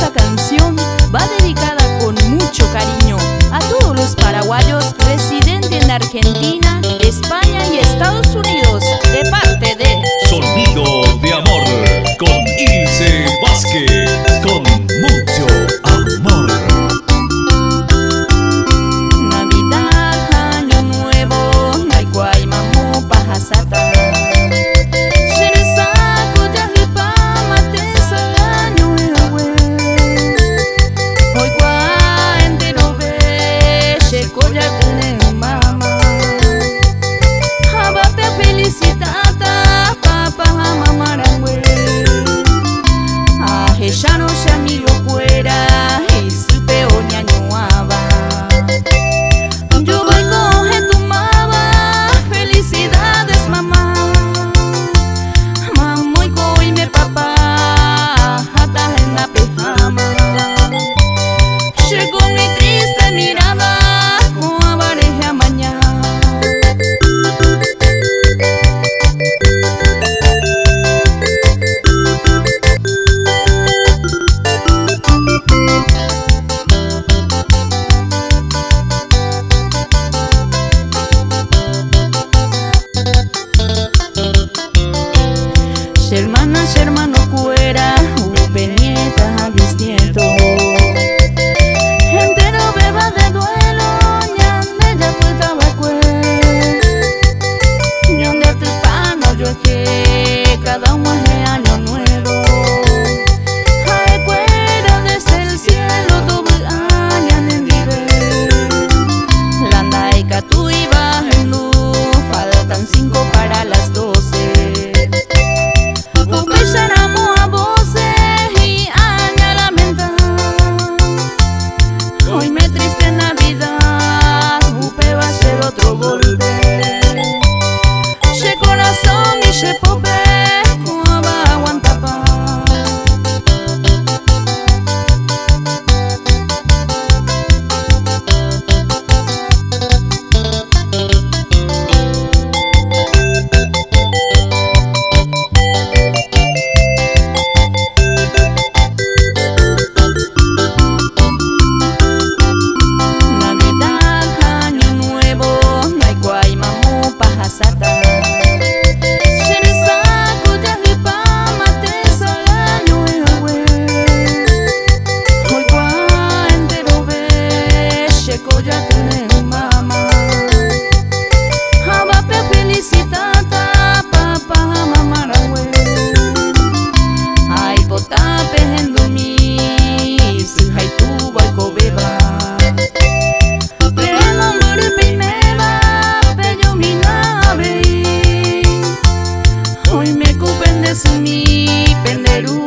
Esta canción va dedicada con mucho cariño a todos los paraguayos residentes en Argentina, España y Estados Unidos, de parte de Sonido de Amor con Ilse Vázquez, con mucho amor. Navidad, Año Nuevo, Naikwai Mamu Pajasata. Ya no se amigo fuera y supe oñañuaba. Yo voy coge tu mama, felicidades mamá. Mamá y coi me papá, hasta en la pijama. Llegó mi triste mirada, con avareja mañana. Hermana, hermano cuera, nieta, bisnieto. Entero beba de duelo, ñande ya puta bacue. Ñande tu pano yo que cada uno es año nuevo. Ay cuera desde el cielo tu añan en vive. Landa y catu y baja en luz, faltan 5 para las 12. Llamamos a voces y aña lamentar. Hoy me triste Navidad, upe va a ser otro golpe. Che corazón y che pope, como va a aguantar paz. Ya tenés mamá, abape felicitata, papá, mamá, ragüe. Ay, potape en dormir, si hay tu balco beba. Pero no me primera, pero mi nave. Hoy me cupen de sumi, penderu.